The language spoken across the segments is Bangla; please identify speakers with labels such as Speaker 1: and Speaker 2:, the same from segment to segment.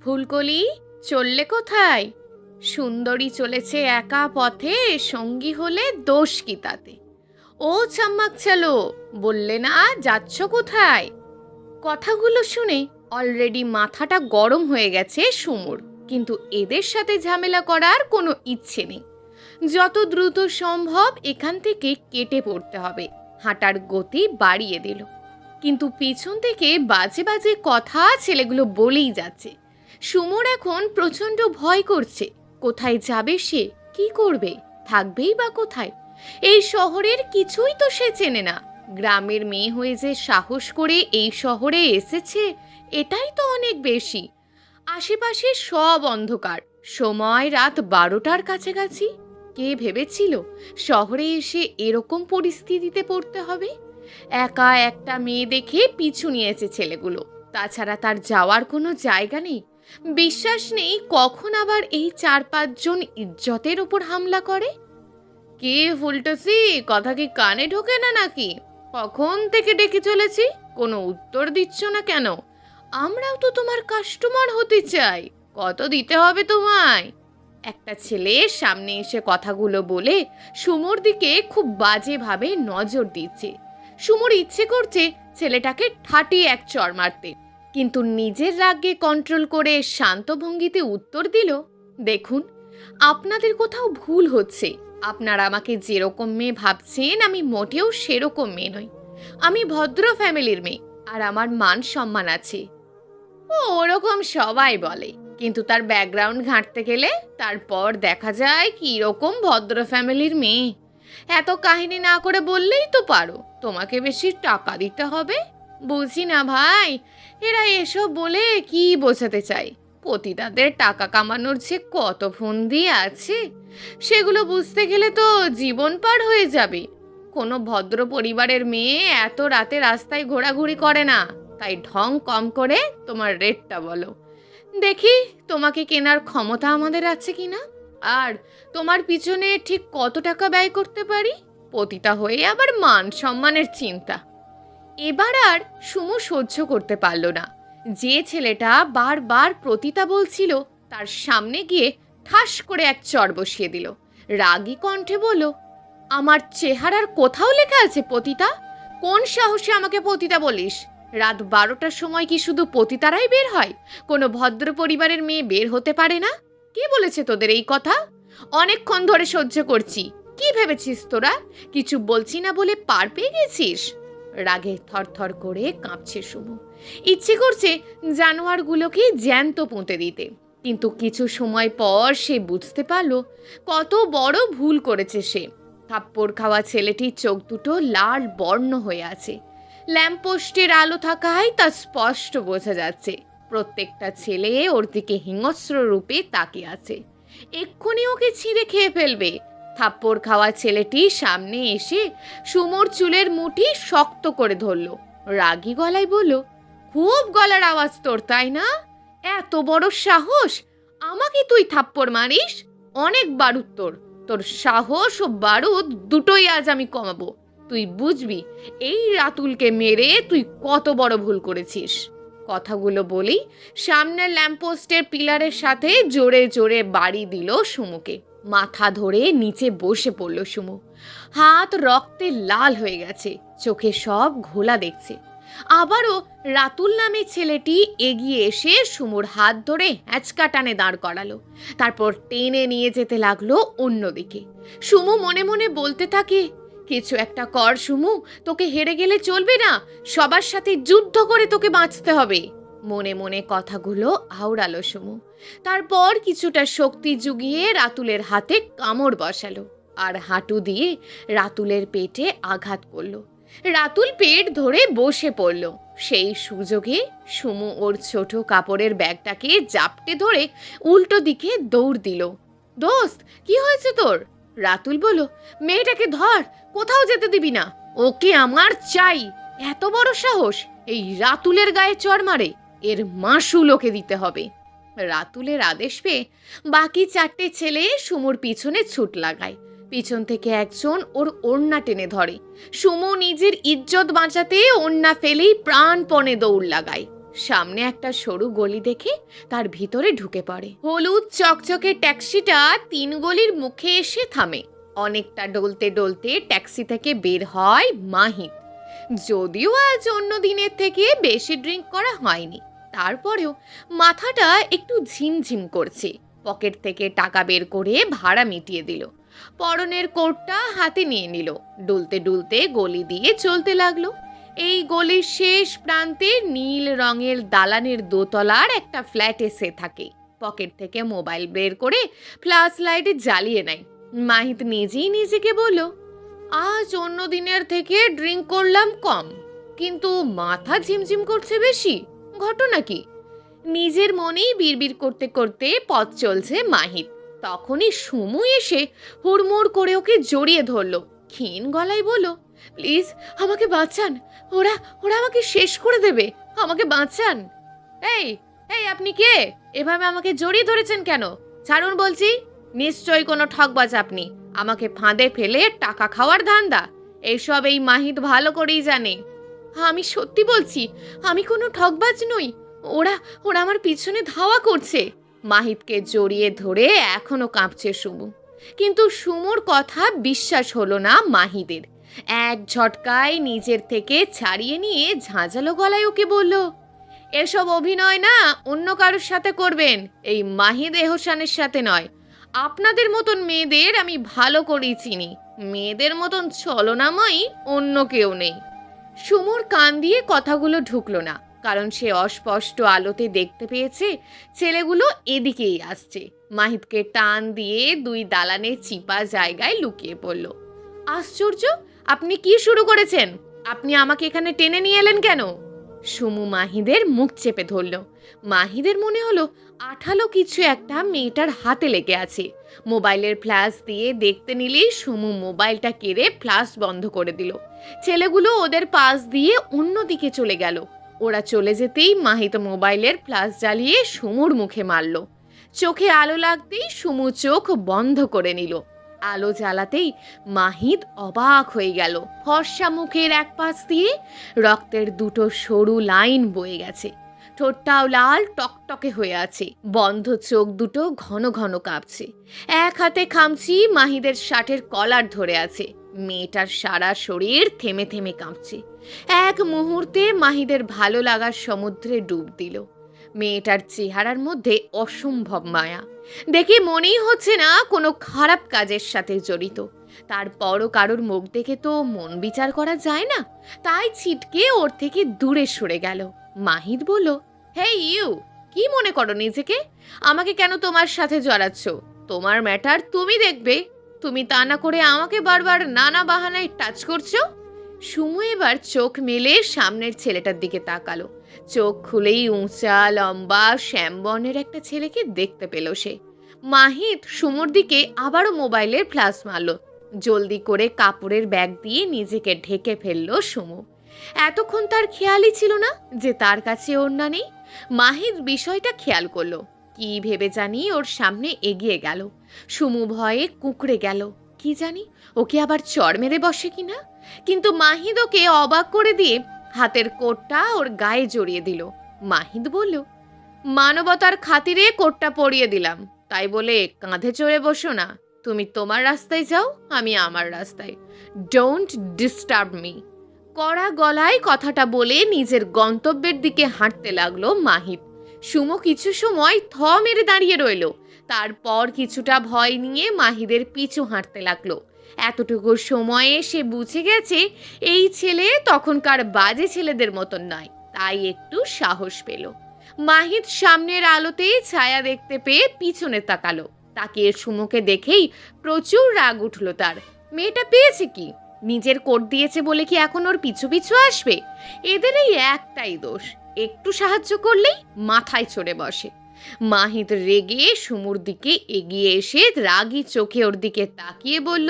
Speaker 1: ফুলকলি, চললে কোথায়? সুন্দরী চলেছে একা পথে, সঙ্গী হলে দোষ কি তাতে? ও চাম্মাক চালো, বললে না যাচ্ছ কোথায়? কথাগুলো শুনে অলরেডি মাথাটা গরম হয়ে গেছে সুমুর। কিন্তু এদের সাথে ঝামেলা করার কোনো ইচ্ছে নেই। যত দ্রুত সম্ভব এখান থেকে কেটে পড়তে হবে। হাঁটার গতি বাড়িয়ে দিল, কিন্তু পিছন থেকে বাজে বাজে কথা ছেলেগুলো বলেই যাচ্ছে। সুমোর এখন প্রচণ্ড ভয় করছে। কোথায় যাবে সে? কি করবে? থাকবেই বা কোথায়? এই শহরের কিছুই তো সে চেনে না। গ্রামের মেয়ে হয়ে যে সাহস করে এই শহরে এসেছে, এটাই তো অনেক বেশি। আশেপাশে সব অন্ধকার, সময় রাত 12টার কাছাকাছি। কে ভেবেছিল শহরে এসে এরকম পরিস্থিতিতে পড়তে হবে? একা একটা মেয়ে দেখে পিছু নিয়েছে ছেলেগুলো। তাছাড়া তার যাওয়ার কোনো জায়গা নেই। বিশ্বাস নেই কখন আবার এই 4-5 জন ইজ্জতের ওপর হামলা করে। কি ফুলটসি, কথা কি কানে ঢোকে না নাকি? কখন থেকে ডেকে চলেছি, কোনো উত্তর দিচ্ছ না কেন? আমরাও তো তোমার কাস্টমার হতে চাই। কত দিতে হবে তোমায়? একটা ছেলে সামনে এসে কথাগুলো বলে সুমোর দিকে খুব বাজেভাবে নজর দিচ্ছে। সুমোর ইচ্ছে করছে ছেলেটাকে ঠাটিয়ে এক চড় মারতে, কিন্তু নিজের রাগকে কন্ট্রোল করে শান্ত ভঙ্গিতে উত্তর দিল, দেখুন, আপনাদের কোথাও ভুল হচ্ছে। আপনারা আমাকে যেরকম মেয়ে ভাবছেন আমি মোটেও সেরকম মেয়ে নই। আমি ভদ্র ফ্যামিলির মেয়ে, আর আমার মান সম্মান আছে। ও ওরকম সবাই বলে, কিন্তু তার ব্যাকগ্রাউন্ড ঘাঁটতে গেলে তারপর দেখা যায় কি রকম ভদ্র ফ্যামিলির মেয়ে। এত কাহিনী না করে বললেই তো পারো তোমাকে বেশি টাকা দিতে হবে। বুঝি না ভাই, এরা এসব বলে কি বোঝাতে চায়? পতিতাদের টাকা কামানোর যে কত ফন্দি আছে, সেগুলো বুঝতে গেলে তো জীবন পার হয়ে যাবে। কোনো ভদ্র পরিবারের মেয়ে এত রাতে রাস্তায় ঘোরাঘুরি করে না। তাই ঢং কম করে তোমার রেটটা বলো, দেখি তোমাকে কেনার ক্ষমতা আমাদের আছে কিনা, আর তোমার পিছনে ঠিক কত টাকা ব্যয় করতে পারি। পতিতা হয়ে আবার মান সম্মানের চিন্তা। এবার আর সুমু সহ্য করতে পারল না। যে ছেলেটা বারবার প্রতিতা বলছিল তার সামনে গিয়ে ঠাস করে এক চড় বসিয়ে দিল। রাগী কণ্ঠে বলল, আমার চেহারার কোথাও লেখা আছে পতিতা? কোন সাহসে আমাকে পতিতা বলিস? রাত 12টার সময় কি শুধু পতিতারাই বের হয়? কোনো ভদ্র পরিবারের মেয়ে বের হতে পারে না? কে বলেছে তোদের এই কথা? অনেকক্ষণ ধরে সহ্য করছি। কি ভেবেছিস তোরা কিছু বলছি না বলে পার পেয়ে গেছিস? রাগে থরথর করে কাঁপছে সুমু। ইচ্ছে করছে জানোয়ারগুলোকে জ্যান্ত পুঁতে দিতে, কিন্তু কিছু সময় পর সে বুঝতে পারল কত বড় ভুল করেছে সে। থাপ্পড় খাওয়া ছেলেটির চোখ দুটো লাল বর্ণ হয়ে আছে। ল্যাম্পপোস্টের আলো থাকায় তা স্পষ্ট বোঝা যাচ্ছে। প্রত্যেকটা ছেলে ওর দিকে হিংস্র রূপে তাকিয়ে আছে, এক্ষুনি ওকে ছিঁড়ে খেয়ে ফেলবে। থাপ্পড় খাওয়া ছেলেটি সামনে এসে সুমোর চুলের মুঠি শক্ত করে ধরল। রাগী গলায় বলল, খুব গলার আওয়াজ তোর, তাই না? এত বড় সাহস, আমাকে তুই থাপ্পড় মারিস? অনেক বারুদ তোর। তোর সাহস ও বারুদ দুটোই আজ আমি কমাবো। তুই বুঝবি এই রাতুলকে মেরে তুই কত বড় ভুল করেছিস। কথাগুলো বলেই সামনের ল্যাম্পপোস্টের পিলারের সাথে জোরে জোরে বাড়ি দিল সুমুকে। মাথা ধরে নিচে বসে পড়ল সুমু। হাত রক্তে লাল হয়ে গেছে, চোখে সব ঘোলা দেখছে। আবারও রাতুল নামে ছেলেটি এগিয়ে এসে সুমুর হাত ধরে হ্যাঁচকা টানে দাঁড় করালো। তারপর টেনে নিয়ে যেতে লাগলো অন্যদিকে। সুমু মনে মনে বলতে থাকে, কিছু একটা কর সুমু, তোকে হেরে গেলে চলবে না। সবার সাথে যুদ্ধ করে তোকে বাঁচতে হবে। মনে মনে কথাগুলো আওড়ালো সুমু। তারপর কিছুটা শক্তি জুগিয়ে রাতুলের হাতে কামড় বসালো আর হাঁটু দিয়ে রাতুলের পেটে আঘাত করলো। রাতুল পেট ধরে বসে পড়ল। সেই সুযোগে সুমু ওর ছোট কাপড়ের ব্যাগটাকে জাপটে ধরে উল্টো দিকে দৌড় দিল। দোস্ত, কি হয়েছে তোর? রাতুল বলল, মেয়েটাকে ধর, কোথাও যেতে দিবি না। ওকে আমার চাই। এত বড় সাহস এই রাতুলের গায়ে চড় মারে? এর মাসুল ওকে দিতে হবে। রাতুলের আদেশ পেয়ে বাকি 4টে ছেলে সুমুর পিছনে ছুট লাগায়। পিছন থেকে একজন ওর ওড়না টেনে ধরে। সুমু নিজের ইজ্জত বাঁচাতে ওড়না ফেলেই প্রাণপণে দৌড় লাগায়। সামনে একটা সরু গলি দেখে তার ভিতরে ঢুকে পড়ে। হলুদ চকচকে ট্যাক্সিটা 3 গলির মুখে এসে থামে। অনেকটা ডলতে ডলতে ট্যাক্সি থেকে বের হয় মাহিত। যদিও আজ অন্য দিনের থেকে বেশি ড্রিঙ্ক করা হয়নি, তারপরেও মাথাটা একটু ঝিমঝিম করছে। পকেট থেকে টাকা বের করে ভাড়া মিটিয়ে দিল। পরনের কোটটা হাতে নিয়ে নিল। ডুলতে ডুলতে গলি দিয়ে চলতে লাগলো। এই গলির শেষ প্রান্তে নীল রঙের দালানের দোতলার একটা ফ্ল্যাটে সে থাকে। পকেট থেকে মোবাইল বের করে ফ্ল্যাশ লাইট জ্বালিয়ে নেয়। মাহিত নিজেই নিজেকে বলল, আজ অন্য দিনের থেকে ড্রিঙ্ক করলাম কম, কিন্তু মাথা ঝিমঝিম করছে বেশি। ঘটনা কি? নিজের মনেই বিড়বিড় করতে করতে পথ চলছে মাহিত। তখনই সুমু এসে হুড়মুড় করে ওকে জড়িয়ে ধরলো। ক্ষীণ গলায় বলল, প্লিজ আমাকে বাঁচান, ওরা ওরা আমাকে শেষ করে দেবে, আমাকে বাঁচান। এই এই আপনি কে? এভাবে আমাকে জড়িয়ে ধরেছেন কেন? ছাড়ুন বলছি। নিশ্চয়ই কোনো ঠকবাজ আপনি, আমাকে ফাঁদে ফেলে টাকা খাওয়ার ধান্দা। এইসব এই মাহিত ভালো করেই জানে। আমি সত্যি বলছি, আমি কোনো ঠকবাজ নই। ওরা ওরা আমার পিছনে ধাওয়া করছে। মাহিতকে জড়িয়ে ধরে এখনো কাঁপছে সুমু। কিন্তু সুমুর কথা বিশ্বাস হলো না মাহিদের। এক ঝটকায় নিজের থেকে ছাড়িয়ে নিয়ে ঝাঁঝালো গলায় ওকে বলল, এসব অভিনয় না অন্য কারোর সাথে করবেন, এই মাহিদ এহসানের সাথে নয়। আপনাদের মতন মেয়েদের আমি ভালো করেই চিনি। মেয়েদের মতন ছলনাময়ী অন্য কেউ নেই। সুমুর কান দিয়ে কথাগুলো ঢুকলো না, কারণ সে অস্পষ্ট আলোতে দেখতে পেয়েছে ছেলেগুলো এদিকেই আসছে। মাহিতকে টান দিয়ে 2 দালানের চিপা জায়গায় লুকিয়ে পড়ল। আশ্চর্য, আপনি কি শুরু করেছেন? আপনি আমাকে এখানে টেনে নিয়ে এলেন কেন? সুমু মাহিদের মুখ চেপে ধরল। মাহিদের মনে হলো আঠালো কিছু একটা মেয়েটার হাতে লেগে আছে। মোবাইলের ফ্ল্যাশ দিয়ে দেখতে নিলেই সুমু মোবাইলটা কেড়ে ফ্ল্যাশ বন্ধ করে দিল। ছেলেগুলো ওদের পাশ দিয়ে অন্যদিকে চলে গেল। ওরা চলে যেতেই মাহিত মোবাইলের ফ্ল্যাশ জ্বালিয়ে সুমুর মুখে মারল। চোখে আলো লাগতেই সুমু চোখ বন্ধ করে নিল। আলো জ্বালাতেই মাহিত অবাক হয়ে গেল। ফর্সা মুখের এক পাশ দিয়ে রক্তের 2 সরু লাইন বয়ে গেছে। ঠোঁটটাও লাল টকটকে হয়ে আছে। বন্ধ চোখ দুটো ঘন ঘন কাঁপছে। এক হাতে খামচি মাহিদের শার্টের কলার ধরে আছে। মেয়েটার সারা শরীর থেমে থেমে কাঁপছে। এক মুহূর্তে মাহিদের ভালো লাগার সমুদ্রে ডুব দিল। মেয়েটার চেহারার মধ্যে অসম্ভব মায়া। দেখে মনেই হচ্ছে না কোনো খারাপ কাজের সাথে জড়িত। তারপরও কারোর মুখ দেখে তো মন বিচার করা যায় না, তাই ছিটকে ওর থেকে দূরে সরে গেল। মাহিদ বলল, হেই ইউ, কি মনে করো নিজেকে? আমাকে কেন তোমার সাথে জড়াচ্ছ? তোমার ম্যাটার তুমি দেখবে। তুমি তা না করে আমাকে বারবার নানা বাহানায় টাচ করছো। সুমু এবার চোখ মেলে সামনের ছেলেটার দিকে তাকালো। চোখ খুলেই উঁচা লম্বা শ্যামবর্ণের একটা ছেলেকে দেখতে পেল সে। মাহিদ সুমুর দিকে আবারও মোবাইলের ফ্ল্যাশ মারল। জলদি করে কাপড়ের ব্যাগ দিয়ে নিজেকে ঢেকে ফেললো সুমু। এতক্ষণ তার খেয়ালই ছিল না যে তার কাছে ওড়না নেই। মাহিদ বিষয়টা খেয়াল করলো। কি ভেবে জানি ওর সামনে এগিয়ে গেল। সুমু ভয়ে কুঁকড়ে গেল। কি জানি ওকে আবার চড় মেরে বসে কিনা। কিন্তু মাহিদ ওকে অবাক করে দিয়ে হাতের কোটটা ওর গায়ে জড়িয়ে দিল। মাহিদ বলল, মানবতার খাতিরে কোটটা পরিয়ে দিলাম, তাই বলে কাঁধে চড়ে বসো না। তুমি তোমার রাস্তায় যাও, আমি আমার রাস্তায়। Don't disturb me. কড়া গলায় কথাটা বলে নিজের গন্তব্যের দিকে হাঁটতে লাগলো মাহিদ। সুমো কিছু সময় থ মেরে দাঁড়িয়ে রইল। তারপর কিছুটা ভয় নিয়ে মাহিদের পিছু হাঁটতে লাগলো। এতটুকু সময়ে সে বুঝে গেছে এই ছেলে তখনকার বাজে ছেলেদের মতন নয়, তাই একটু সাহস পেল। মাহিদ সামনের আলোতে ছায়া দেখতে পেয়ে পিছনে তাকালো। তাকিয়ে সুমোকে দেখেই প্রচুর রাগ উঠল তার। মেয়েটা পেয়েছে কি? নিজের কোট দিয়েছে বলে কি এখন ওর পিছু পিছু আসবে? এদের এই একটাই দোষ, একটু সাহায্য করলেই মাথায় চড়ে বসে। মাহিদ রেগে সুমুর দিকে এগিয়ে এসে রাগী চোখে ওর দিকে তাকিয়ে বলল,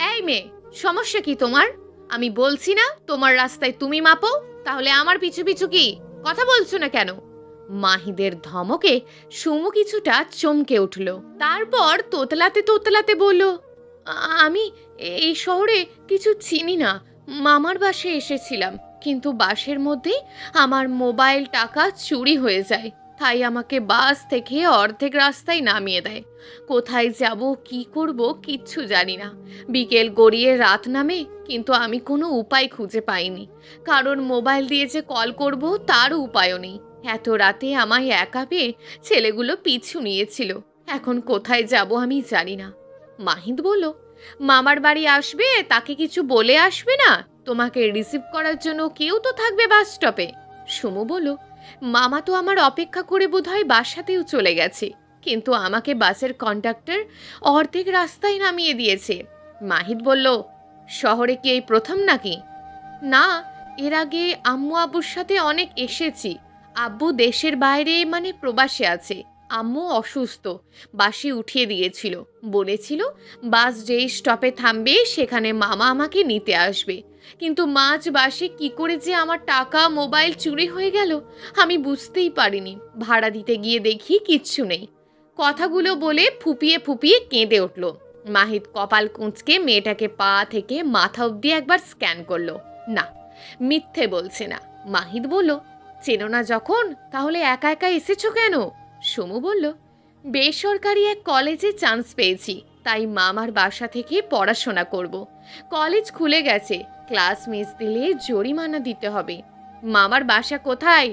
Speaker 1: এই মেয়ে, সমস্যা কি তোমার? আমি বলছি না তোমার রাস্তায় তুমি মাপো, তাহলে আমার পিছু পিছু কি? কথা বলছো না কেন? মাহিদের ধমকে সুমু কিছুটা চমকে উঠল। তারপর তোতলাতে তোতলাতে বলল, আমি এই শহরে কিছু চিনি না, মামার বাসায় এসেছিলাম, কিন্তু বাসের মধ্যে আমার মোবাইল টাকা চুরি হয়ে যায়। তাই আমাকে বাস থেকে অর্ধেক রাস্তায় নামিয়ে দেয়। কোথায় যাব, কি করব কিচ্ছু জানি না। বিকেল গড়িয়ে রাত নামে, কিন্তু আমি কোনো উপায় খুঁজে পাইনি। কারণ মোবাইল দিয়ে যে কল করব তারও উপায়ও নেই। এত রাতে আমায় একা পেয়ে ছেলেগুলো পিছু নিয়েছিল। এখন কোথায় যাব আমি জানি না। মাহিদ বলল, মামার বাড়ি আসবে, তাকে কিছু বলে আসবে না? তোমাকে রিসিভ করার জন্য কেউ তো থাকবে বাস স্টপে। সুমু বলল, মামা তো আমার অপেক্ষা করে বোধহয় বাসাতেও চলে গেছে, কিন্তু আমাকে বাসের কন্ডাক্টর অর্ধেক রাস্তায় নামিয়ে দিয়েছে। মাহিদ বলল, শহরে কি এই প্রথম নাকি? না, এর আগে আম্মু আব্বুর সাথে অনেক এসেছি। আব্বু দেশের বাইরে মানে প্রবাসে আছে। আম্মু অসুস্থ, বাসে উঠিয়ে দিয়েছিল। বলেছিল বাস যেই স্টপে থামবে সেখানে মামা আমাকে নিতে আসবে। কিন্তু মাঝ বাসে কি করে যে আমার টাকা মোবাইল চুরি হয়ে গেল আমি বুঝতেই পারিনি। ভাড়া দিতে গিয়ে দেখি কিচ্ছু নেই। কথাগুলো বলে ফুপিয়ে ফুপিয়ে কেঁদে উঠল। মাহিদ কপাল কুঁচকে মেয়েটাকে পা থেকে মাথা অবধি একবার স্ক্যান করলো। না, মিথ্যে বলছে না। মাহিদ বলল, চেনো না যখন, তাহলে একা একা এসেছো কেন? সমু বলল, বেসরকারি এক কলেজে চান্স পেয়েছি, তাই মামার বাসা থেকে পড়াশোনা করব। কলেজ খুলে গেছে, ক্লাস মিস দিলে জরিমানা দিতে হবে। মামার বাসা কোথায়?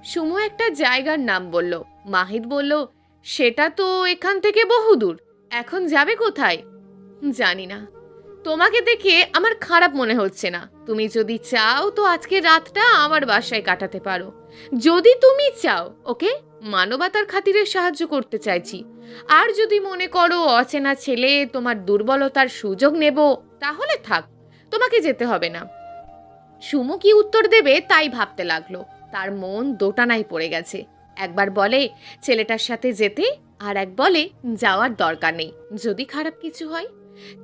Speaker 1: সুমু একটা জায়গার নাম বলল। মাহিদ বলল, সেটা তো এখান থেকে বহুদূর। এখন যাবে কোথায়? জানি না। তোমাকে দেখে আমার খারাপ মনে হচ্ছে না। তুমি যদি চাও তো আজকে রাতটা আমার বাসায় কাটাতে পারো। যদি তুমি চাও, ওকে, মানবতার খাতিরে সাহায্য করতে চাইছি। আর যদি মনে করো অচেনা ছেলে তোমার দুর্বলতার সুযোগ নেব, তাহলে থাক, তোমাকে যেতে হবে না। সুমু কি উত্তর দেবে তাই ভাবতে লাগলো। তার মন দোটানায় পড়ে গেছে। একবার বলে ছেলেটার সাথে যেতে, আর এক বলে যাওয়ার দরকার নেই, যদি খারাপ কিছু হয়।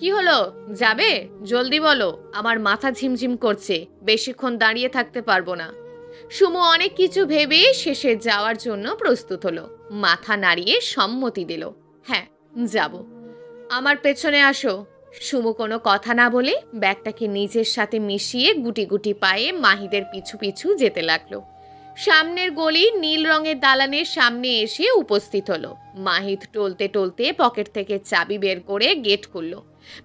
Speaker 1: কি হলো, যাবে? জলদি বলো, আমার মাথা ঝিমঝিম করছে, বেশিক্ষণ দাঁড়িয়ে থাকতে পারবো না। সুমু অনেক কিছু ভেবে শেষে যাওয়ার জন্য প্রস্তুত হলো। মাথা নাড়িয়ে সম্মতি দিল, হ্যাঁ যাব। আমার পেছনে আসো। সুমু কোনো কথা না বলে ব্যাগটাকে নিজের সাথে মিশিয়ে গুটি গুটি পায়ে মাহিদের পিছু পিছু যেতে লাগলো। সামনের গলি নীল রঙের দালানের সামনে এসে উপস্থিত হলো। মাহিদ টলতে টলতে পকেট থেকে চাবি বের করে গেট খুলল।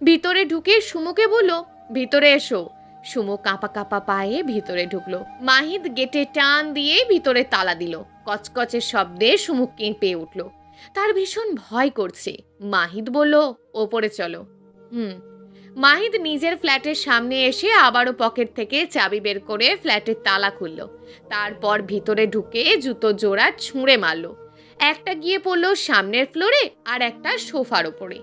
Speaker 1: ভিতরে ঢুকে সুমুকে বলল, ভিতরে এসো। সুমু কাঁপা কাঁপা পায়ে ভিতরে ঢুকলো। মাহিদ গেটে টান দিয়ে ভিতরে তালা দিল। কচকচের শব্দে সুমু কেঁপে উঠল। তার ভীষণ ভয় করছে। মাহিদ বলল, ওপরে চলো। মাহিদ নিজের ফ্ল্যাটের সামনে এসে আবারও পকেট থেকে চাবি বের করে ফ্ল্যাটের তালা খুলল। তারপর ভিতরে ঢুকে জুতো জোড়া ছুঁড়ে মারল। একটা গিয়ে পড়লো সামনের ফ্লোরে, আর একটা সোফার ওপরে।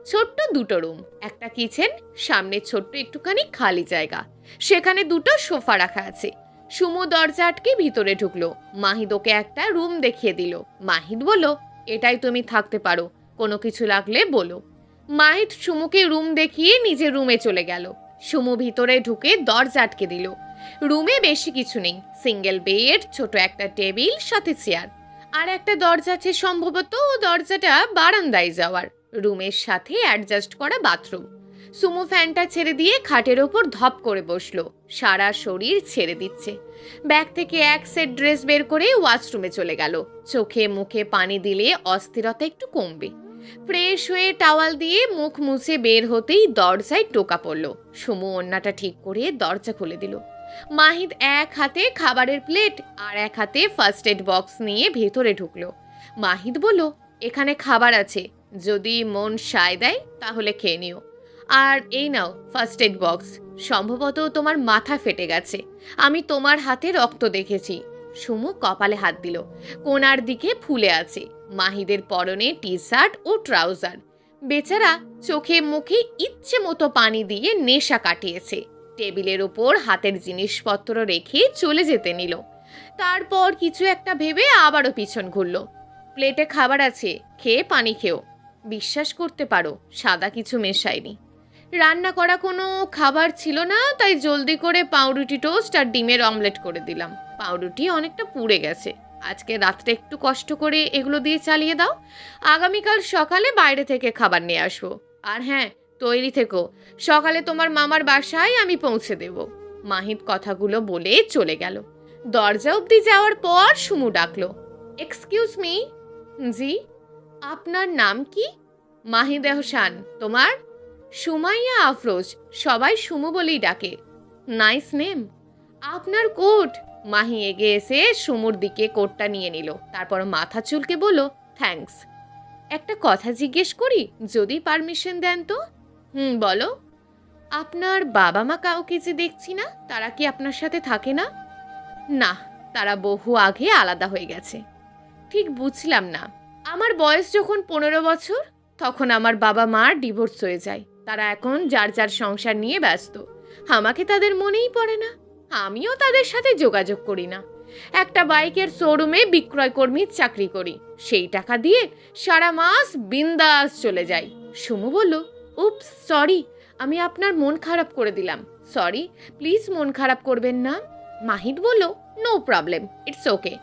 Speaker 1: ছোট্ট দুটো রুম, একটা কিচেন, সামনে ছোট্ট একটুখানি খালি জায়গা, সেখানে দুটো সোফা রাখা আছে। সুমু দরজা আটকে ভিতরে ঢুকলো। মাহিদ ওকে একটা রুম দেখিয়ে দিল। মাহিদ বলল, এটাই তুমি থাকতে পারো, কোনো কিছু লাগলে বলো। মাহিদ সুমুকে রুম দেখিয়ে নিজের রুমে চলে গেল। সুমু ভিতরে ঢুকে দরজা আটকে দিল। রুমে বেশি কিছু নেই, সিঙ্গেল বেড, ছোট একটা টেবিল, সাথে চেয়ার, আর একটা দরজা আছে, সম্ভবত দরজাটা বারান্দায় যাওয়ার। রুমের সাথে অ্যাডজাস্ট করা বাথরুম। সুমু ফ্যানটা ছেড়ে দিয়ে খাটের ওপর ধপ করে বসলো। সারা শরীর ছেড়ে দিচ্ছে। ব্যাগ থেকে এক সেট ড্রেস বের করে ওয়াশরুমে চলে গেল। চোখে মুখে পানি দিলে অস্থিরতা একটু কমবে। ফ্রেশ হয়ে টাওয়াল দিয়ে মুখ মুছে বের হতেই দরজায় টোকা পড়ল। সুমু ওড়নাটা ঠিক করে দরজা খুলে দিল। মাহিদ এক হাতে খাবারের প্লেট আর এক হাতে ফার্স্ট এড বক্স নিয়ে ভেতরে ঢুকলো। মাহিদ বলল, এখানে খাবার আছে, যদি মন সায় দেয় তাহলে খেয়ে নিও। আর এই নাও ফার্স্ট এড বক্স, সম্ভবত তোমার মাথা ফেটে গেছে, আমি তোমার হাতে রক্ত দেখেছি। সুমু কপালে হাত দিল। কোণার দিকে ফুলে আছে। মাহিদের পরনে টি শার্ট ও ট্রাউজার। বেচারা চোখে মুখে ইচ্ছে মতো পানি দিয়ে নেশা কাটিয়েছে। টেবিলের ওপর হাতের জিনিসপত্র রেখে চলে যেতে নিল। তারপর কিছু একটা ভেবে আবারও পিছন ঘুরল। প্লেটে খাবার আছে, খেয়ে পানি খেও। বিশ্বাস করতে পারো, সাদা কিছু মেশায়নি। রান্না করা কোনো খাবার ছিল না, তাই জলদি করে পাউরুটি টোস্ট আর ডিমের অমলেট করে দিলাম। পাউরুটি অনেকটা পুড়ে গেছে। আজকে রাত্রে একটু কষ্ট করে এগুলো দিয়ে চালিয়ে দাও। আগামীকাল সকালে বাইরে থেকে খাবার নিয়ে আসবো। আর হ্যাঁ, তৈরি থেকো, সকালে তোমার মামার বাসায় আমি পৌঁছে দেব। মাহিত কথাগুলো বলে চলে গেল। দরজা অবধি যাওয়ার পর সুমু ডাকলো, এক্সকিউজ মি। জি। আপনার নাম কি? মাহিদ এহসান। তোমার? সুমাইয়া আফরোজ, সবাই সুমু বলেই ডাকে। Nice name. আপনার কোট? মাহি এগিয়ে এসে সুমুর দিকে কোটটা নিয়ে নিল, তারপর মাথা চুলকে বলল, থ্যাঙ্কস। একটা কথা জিজ্ঞেস করি, যদি পারমিশন দেন তো? বলো। আপনার বাবা মা কাউকে যে দেখছি না, তারা কি আপনার সাথে থাকে না? না, তারা বহু আগে আলাদা হয়ে গেছে। ঠিক বুঝলাম না। আমার বয়স যখন 15 বছর, তখন আমার বাবা মার ডিভোর্স হয়ে যায়। তারা এখন যার যার সংসার নিয়ে ব্যস্ত। আমাকে তাদের মনেই পড়ে না, আমিও তাদের সাথে যোগাযোগ করি না। একটা বাইকের শোরুমে বিক্রয় কর্মীর চাকরি করি, সেই টাকা দিয়ে সারা মাস বিন্দাস চলে যাই। সুমু বলল, উপস, সরি, আমি আপনার মন খারাপ করে দিলাম। সরি, প্লিজ মন খারাপ করবেন না। মাহিদ বলল, নো প্রবলেম, ইটস ওকে,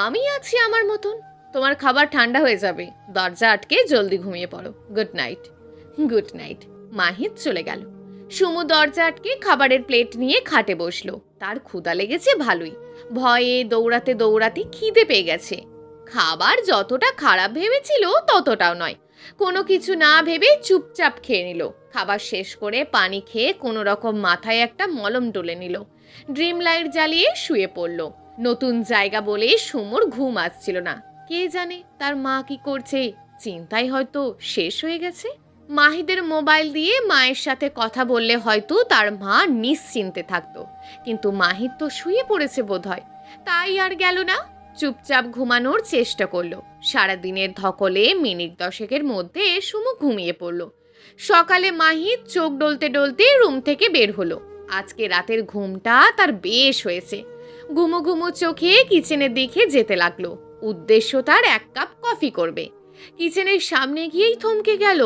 Speaker 1: আমি আছি আমার মতন। তোমার খাবার ঠান্ডা হয়ে যাবে, দরজা আটকে জলদি ঘুমিয়ে পড়ো। Good night. Good night. Mahid চলে গেল। সুমু দরজা আটকে খাবারের প্লেট নিয়ে খাটে বসলো। তার ক্ষুধা লেগেছে ভালোই। ভয়ে দৌড়াতে দৌড়াতে খিদে পেয়ে গেছে। খাবার যতটা খারাপ ভেবেছিল ততটাও নয়। কোনো কিছু না ভেবে চুপচাপ খেয়ে নিল। খাবার শেষ করে পানি খেয়ে কোনো রকম মাথায় একটা মলম ডলে নিল। ড্রিম লাইট জ্বালিয়ে শুয়ে পড়ল। নতুন জায়গা বলে সুমুর ঘুম আসছিল না। কে জানে তার মা কি করছে, চিন্তায় হয়তো শেষ হয়ে গেছে। মাহিদের মোবাইল দিয়ে মায়ের সাথে কথা বললে হয়তো তার মা নিশ্চিন্তে থাকতো, কিন্তু মাহিদ তো শুয়ে পড়েছে বোধহয়, তাই আর গেল না। চুপচাপ ঘুমানোর চেষ্টা করলো। সারাদিনের ধকলে মিনিট 10 মধ্যে সুমু ঘুমিয়ে পড়ল। সকালে মাহিদ চোখ ডলতে ডলতে রুম থেকে বের হলো। আজকে রাতের ঘুমটা তার বেশ হয়েছে। ঘুমো ঘুমো চোখে কিচেনের দিকে যেতে লাগলো। উদ্দেশ্য তার 1 কাপ কফি করবে। কিচেনের সামনে গিয়েই থমকে গেল।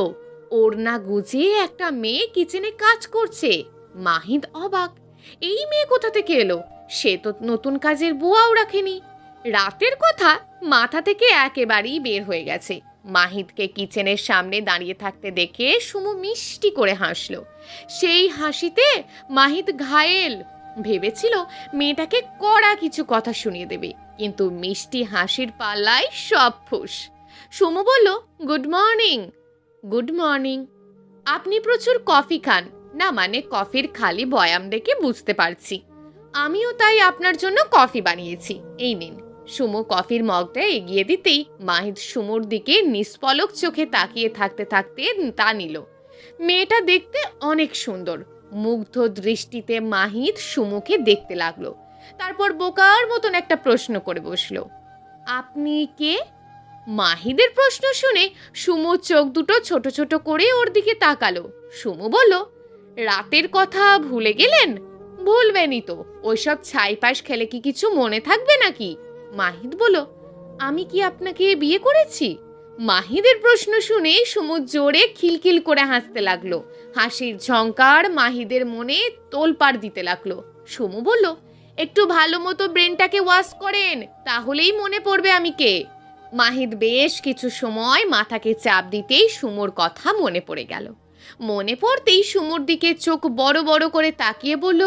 Speaker 1: ওড়না গুজিয়ে একটা মেয়ে কিচেনে কাজ করছে। মাহিদ অবাক, এই মেয়ে কোথা থেকে এলো? সে তো নতুন কাজের বুয়াও রাখেনি। রাতের কথা মাথা থেকে একেবারেই বের হয়ে গেছে। মাহিদকে কিচেনের সামনে দাঁড়িয়ে থাকতে দেখে সুমু মিষ্টি করে হাসলো। সেই হাসিতে মাহিদ ঘায়েল। ভেবেছিল মেয়েটাকে কড়া কিছু কথা শুনিয়ে দেবে, কিন্তু মিষ্টি হাসির পাল্লায় সব ফুস। সুমু বলল, গুড মর্নিং। Good morning. আপনি প্রচুর কফি খান না, মানে কফির খালি বয়াম দেখে বুঝতে পারছি। আমিও তাই আপনার জন্য কফি বানিয়েছি, এই নিন। সুমু কফির মগটা এগিয়ে দিতেই মাহিদ সুমুর দিকে নিষ্পলক চোখে তাকিয়ে থাকতে থাকতে তা নিল। মেয়েটা দেখতে অনেক সুন্দর। মুগ্ধ দৃষ্টিতে মাহিদ সুমুকে দেখতে লাগলো। তারপর বোকার মতন একটা প্রশ্ন করে বসলো, আপনি কে? মাহিদের প্রশ্ন শুনে সুমু চোখ দুটো ছোট ছোট করে ওর দিকে তাকালো। সুমু বলল, রাতের কথা ভুলে গেলেন? ভুলবেনই তো, ওইসব ছাইপাশ খেলে কি কিছু মনে থাকবে নাকি? মাহিদ বলল, আমি কি আপনাকে বিয়ে করেছি? মাহিদের প্রশ্ন শুনে সুমু জোরে খিলখিল করে হাসতে লাগলো। হাসির ঝংকার মাহিদের মনে তোলপাড় দিতে লাগলো। সুমু বলল, একটু ভালো মতো ব্রেনটাকে ওয়াশ করেন, তাহলেই মনে পড়বে আমি কে। মাহিদ বেশ কিছু সময় মাথাকে চাপ দিতেই সুমুর কথা মনে পড়ে গেল। মনে পড়তেই সুমুর দিকে চোখ বড় বড় করে তাকিয়ে বলল,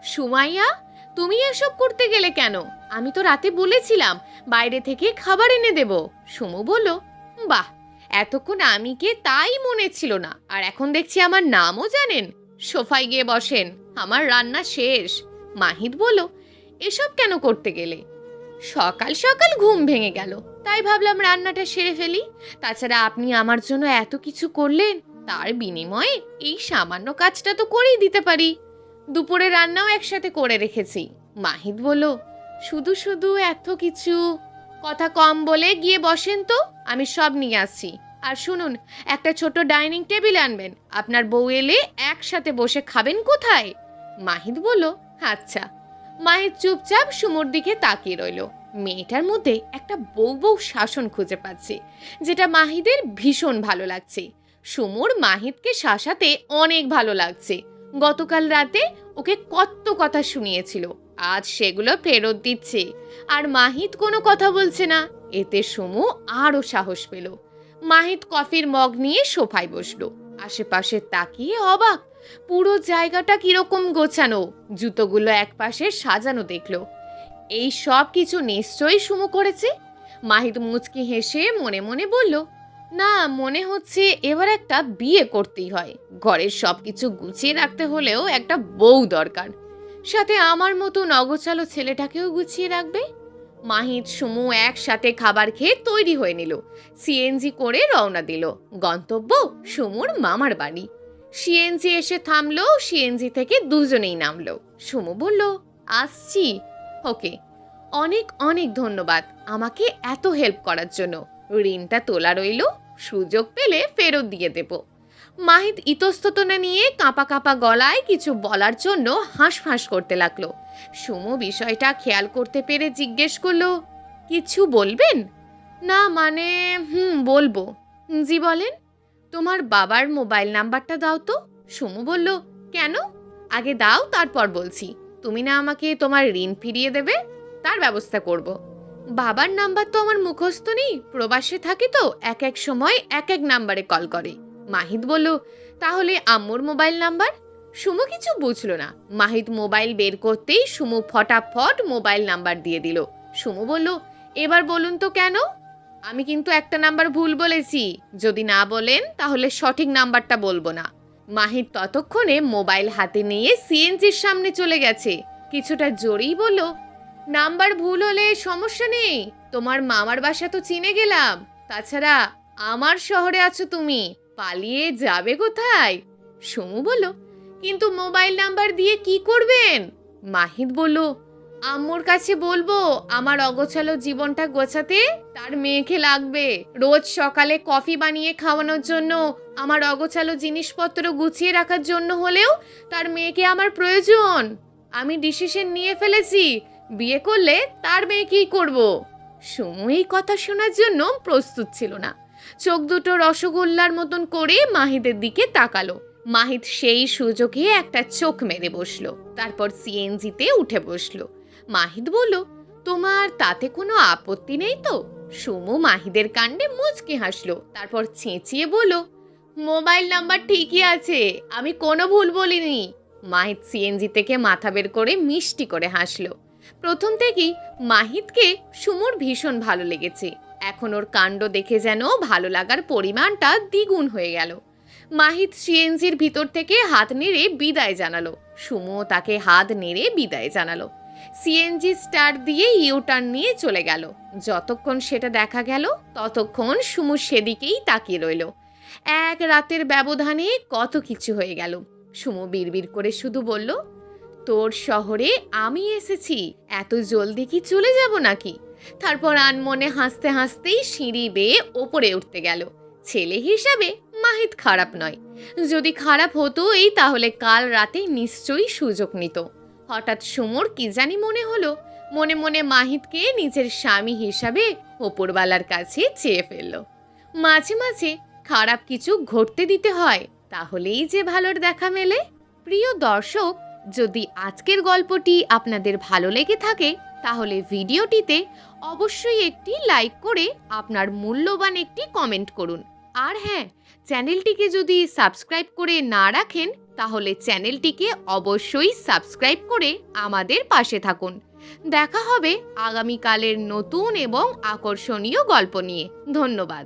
Speaker 1: সুমাইয়া, তুমি এসব করতে গেলে কেন? আমি তো রাতে বলেছিলাম বাইরে থেকে খাবার এনে দেব। সুমু বলল, বাহ, এতক্ষণ আমি কে তাই মনে ছিল না, আর এখন দেখছি আমার নামও জানেন। সোফায় গিয়ে বসেন, আমার রান্না শেষ। মাহিদ বলল, এসব কেন করতে গেলে? সকাল সকাল ঘুম ভেঙে গেল, তাই ভাবলাম রান্নাটা সেরে ফেলি। তাছাড়া আপনি আমার জন্য এত কিছু করলেন, তার বিনিময়ে এই সামান্য কাজটা তো করেই দিতে পারি। দুপুরে রান্নাও একসাথে করে রেখেছি। মাহিদ বলল, শুধু শুধু এত কিছু? কথা কম বলে গিয়ে বসেন তো, আমি সব নিয়ে আসছি। আর শুনুন, একটা ছোট ডাইনিং টেবিল আনবেন। আপনার বউ এলে একসাথে বসে খাবেন। কোথায়? মাহিদ বলল, আচ্ছা। মাহিদ চুপচাপ সুমুর দিকে তাকিয়ে রইল। মেয়েটার মধ্যে একটা বউ বউ শাসন খুঁজে পাচ্ছে, যেটা মাহিদের ভীষণ ভালো লাগছে। সুমুর মাহিদকে শাসাতে অনেক ভালো লাগছে। গতকাল রাতে ওকে কত কথা শুনিয়েছিল, আজ সেগুলো ফেরত দিচ্ছে। আর মাহিদ কোনো কথা বলছে না, এতে সুমু আরও সাহস পেল। মাহিদ কফির মগ নিয়ে সোফায় বসলো। আশেপাশে তাকিয়ে অবাক, পুরো জায়গাটা কিরকম গোছানো, জুতোগুলো একপাশে সাজানো দেখলো। এই সব কিছু নিশ্চয়ই সুমু করেছে। মাহিত মুচকি হেসে মনে মনে বলল, না, মনে হচ্ছে এবার একটা বিয়ে করতেই হয়। ঘরের সব কিছু গুছিয়ে রাখতে হলেও একটা বউ দরকার, সাথে আমার মতো নগোছালো ছেলেটাকেও গুছিয়ে রাখবে। মাহিত সুমু একসাথে খাবার খেয়ে তৈরি হয়ে নিল। সিএনজি করে রওনা দিল। গন্তব্য সুমুর মামার বাড়ি। সিএনজি এসে থামলো, সিএনজি থেকে দুজনেই নামলো। সুমু বলল, আসছি। ওকে, অনেক অনেক ধন্যবাদ আমাকে এত হেল্প করার জন্য। ঋণটা তোলা রইল, সুযোগ পেলে ফেরত দিয়ে দেব। মাহিত ইতস্তত নিয়ে কাঁপা কাঁপা গলায় কিছু বলার জন্য হাঁসফাঁস করতে লাগলো। সুমু বিষয়টা খেয়াল করতে পেরে জিজ্ঞেস করলো, কিছু বলবেন? না মানে বলবো। জি বলেন। তোমার বাবার মোবাইল নাম্বারটা দাও তো। সুমু বলল, কেন? আগে দাও, তারপর বলছি। তুমি না আমাকে তোমার ঋণ ফিরিয়ে দেবে? তার ব্যবস্থা করব। বাবার নাম্বার তো আমার মুখস্থ নেই, প্রবাসে থাকি তো এক এক সময় এক এক নাম্বারে কল করে। মাহিত বলল, তাহলে আম্মুর মোবাইল নাম্বার? সুমু কিছু বুঝল না। মাহিত মোবাইল বের করতেই সুমু ফটাফট মোবাইল নাম্বার দিয়ে দিল। সুমু বলল, এবার বলুন তো কেন? আমি কিন্তু একটা নাম্বার ভুল বলেছি, যদি না বলেন তাহলে সঠিক নাম্বারটা বলবো না। মাহিত ততক্ষণে মোবাইল হাতে নিয়ে সিএনজির সামনে চলে গেছে। কিছুটা জোরেই বলল, নাম্বার ভুল হলে সমস্যা নেই, তোমার মামার বাসা তো চিনে গেলাম। তাছাড়া আমার শহরে আছো তুমি, পালিয়ে যাবে কোথায়? সুমু বলল, কিন্তু মোবাইল নাম্বার দিয়ে কি করবেন? মাহিত বলল, আম্মুর কাছে বলবো আমার অগোছালো জীবনটা গোছাতে তার মেয়েকে লাগবে। রোজ সকালে কফি বানিয়ে খাওয়ানোর জন্য, আমার অগোছালো জিনিসপত্র গুছিয়ে রাখার জন্য হলেও তার মেয়েকে আমার প্রয়োজন। আমি ডিসিশন নিয়ে ফেলেছি, বিয়ে করলে তার মেয়েকেই করব। সুমু এই কথা শোনার জন্য প্রস্তুত ছিল না। চোখ দুটো রসগোল্লার মতন করে মাহিতের দিকে তাকালো। মাহিত সেই সুযোগে একটা চোখ মেরে বসলো, তারপর সিএনজিতে উঠে বসলো। মাহিত বলল, তোমার তাতে কোনো আপত্তি নেই তো? সুমু মাহিদের কাণ্ডে মুচকি হাসলো, তারপর চেঁচিয়ে বলল, মোবাইল নাম্বার ঠিকই আছে, আমি কোনো ভুল বলিনি। মাহিত সিএনজি থেকে মাথা বের করে মিষ্টি করে হাসলো। প্রথম থেকেই মাহিতকে সুমুর ভীষণ ভালো লেগেছে। এখন ওর কাণ্ড দেখে যেন ভালো লাগার পরিমাণটা দ্বিগুণ হয়ে গেল। মাহিত সিএনজির ভিতর থেকে হাত নেড়ে বিদায় জানালো। সুমুও তাকে হাত নেড়ে বিদায় জানালো। সিএনজি স্টার্ট দিয়ে ইউটার্ন নিয়ে চলে গেল। যতক্ষণ সেটা দেখা গেল ততক্ষণ সুমু সেদিকেই তাকিয়ে রইল। এক রাতের ব্যবধানে কত কিছু হয়ে গেল। সুমু বিড়বিড় করে শুধু বলল, তোর শহরে আমি এসেছি, এত জলদি কি চলে যাব নাকি? তারপর আনমনে হাসতে হাসতেই সিঁড়ি বেয়ে ওপরে উঠতে গেল। ছেলে হিসাবে মাহিত খারাপ নয়, যদি খারাপ হতোই তাহলে কাল রাতে নিশ্চয়ই সুযোগ নিত। হঠাৎ সুমুর কি জানি মনে হলো, মনে মনে মাহিতকে নিজের স্বামী হিসাবে ওপরওয়ালার কাছে চেয়ে ফেলল। মাঝে মাঝে খারাপ কিছু ঘটতে দিতে হয়, তাহলেই যে ভালোর দেখা মেলে। প্রিয় দর্শক, যদি আজকের গল্পটি আপনাদের ভালো লেগে থাকে তাহলে ভিডিওটিতে অবশ্যই একটি লাইক করে আপনার মূল্যবান একটি কমেন্ট করুন। আর হ্যাঁ, চ্যানেলটিকে যদি সাবস্ক্রাইব করে না রাখেন তাহলে চ্যানেলটিকে অবশ্যই সাবস্ক্রাইব করে আমাদের পাশে থাকুন। দেখা হবে আগামীকালের নতুন এবং আকর্ষণীয় গল্প নিয়ে। ধন্যবাদ।